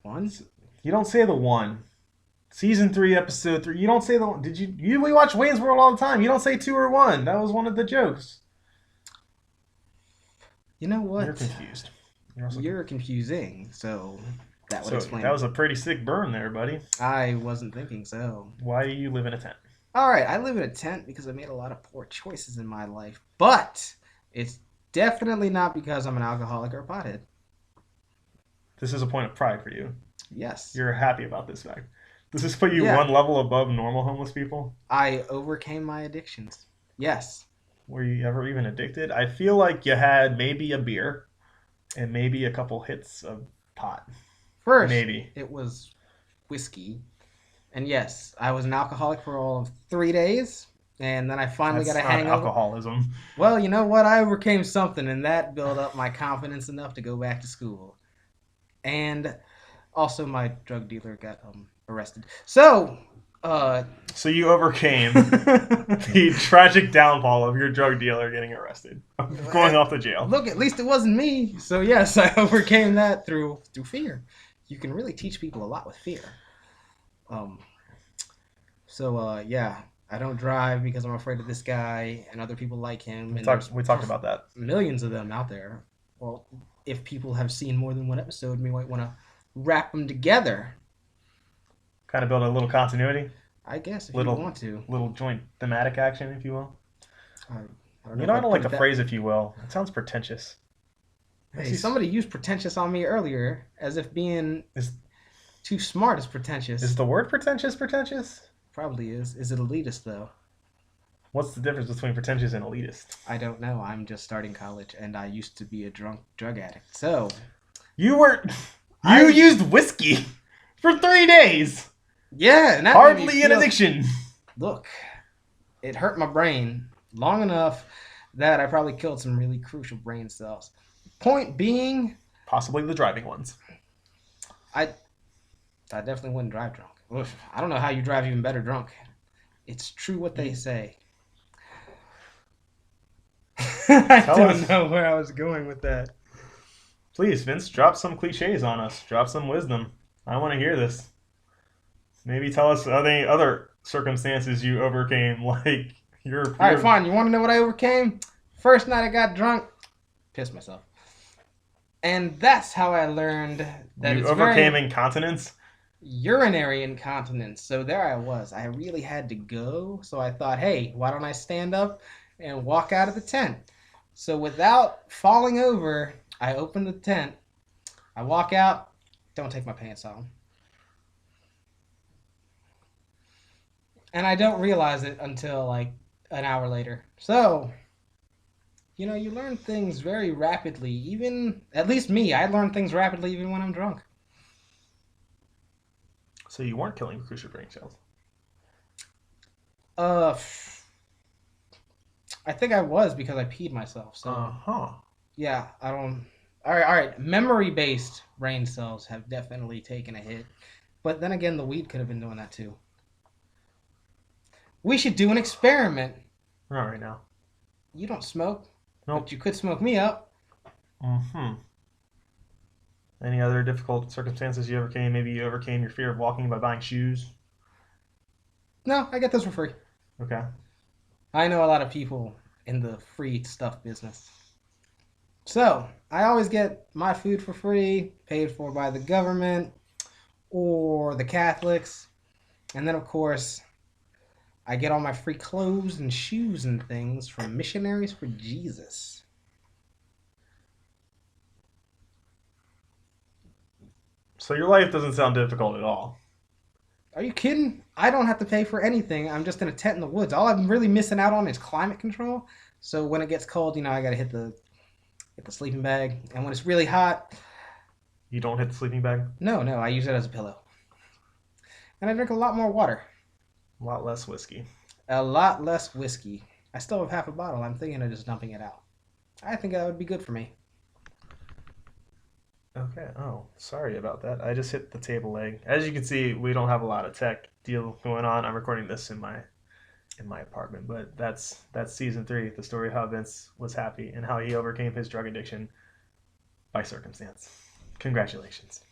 One? You don't say the one. Season 3, episode 3. You don't say the one. Did you? We watch Wayne's World all the time. You don't say 2 or 1. That was one of the jokes. You know You're what? confused. You're confusing, so that would So explain that it. was a pretty sick burn there, buddy. I wasn't thinking so. Why do you live in a tent? Alright, I live in a tent because I made a lot of poor choices in my life, but it's definitely not because I'm an alcoholic or a pothead. This is a point of pride for you. Yes. You're happy about this fact. Does this put you Yeah, one level above normal homeless people? I overcame my addictions. Yes. Were you ever even addicted? I feel like you had maybe a beer and maybe a couple hits of pot. First, Maybe. it was whiskey. And yes, I was an alcoholic for all of 3 days. And then I finally got That's a not hangover. alcoholism. Well, you know what? I overcame something, and that built up my confidence enough to go back to school. And also, my drug dealer got arrested. So, uh, So you overcame the tragic downfall of your drug dealer getting arrested, going off to jail. look, at least it wasn't me. So yes, I overcame that through fear. You can really teach people a lot with fear. Um, yeah, I don't drive because I'm afraid of this guy and other people like him, We and there's talked about that. millions of them out there. Well, if people have seen more than one episode, we might want to wrap them together. Kind of build a little continuity, I guess if you little want to. little joint thematic action, if you will. I, I don't know You if know, I I'd don't put like it the that. phrase "if you will." It sounds pretentious. Hey, somebody used pretentious on me earlier, as if being Is too smart is pretentious. is the word pretentious pretentious? Probably is. Is it elitist though? What's the difference between pretentious and elitist? I don't know. I'm just starting college, and I used to be a drunk drug addict. So You were I you used whiskey for 3 days. yeah, and that made me Hardly an feel. addiction. Look, it hurt my brain long enough that I probably killed some really crucial brain cells. Point being, Possibly the driving ones. I I definitely wouldn't drive drunk. Oof, I don't know how you drive even better drunk. It's true what they say. I Tell don't us. know where I was going with that. Please, Vince, drop some cliches on us. Drop some wisdom. I want to hear this. Maybe tell us any other circumstances you overcame, like your All right, your fine. You want to know what I overcame? First night I got drunk, pissed myself. And that's how I learned that you it's overcame very incontinence. urinary incontinence. So there I was. I really had to go. So I thought, hey, why don't I stand up and walk out of the tent? So without falling over, I open the tent. I walk out. Don't take my pants on. And I don't realize it until like an hour later. So, you learn things very rapidly. Even, at least me, I learn things rapidly even when I'm drunk. So you weren't killing crucial brain cells. Uh, I think I was because I peed myself. So, Huh. yeah, I don't. All right. Memory based brain cells have definitely taken a hit. But then again, the weed could have been doing that too. We should do an experiment. Not right now. You don't smoke, Nope. but you could smoke me up. Hmm. Any other difficult circumstances you overcame? Maybe you overcame your fear of walking by buying shoes. No, I get those for free. Okay. I know a lot of people in the free stuff business. So, I always get my food for free, paid for by the government or the Catholics. And then, of course, I get all my free clothes and shoes and things from Missionaries for Jesus. So your life doesn't sound difficult at all. Are you kidding? I don't have to pay for anything. I'm just in a tent in the woods. All I'm really missing out on is climate control. So when it gets cold, I gotta hit the sleeping bag. And when it's really hot, You don't hit the sleeping bag. no, I use it as a pillow. And I drink a lot more water. A lot less whiskey. A lot less whiskey. I still have half a bottle. I'm thinking of just dumping it out. I think that would be good for me. Okay. Oh, sorry about that. I just hit the table leg. As you can see, we don't have a lot of tech deal going on. I'm recording this in my apartment, but that's season 3, the story of how Vince was happy and how he overcame his drug addiction by circumstance. Congratulations.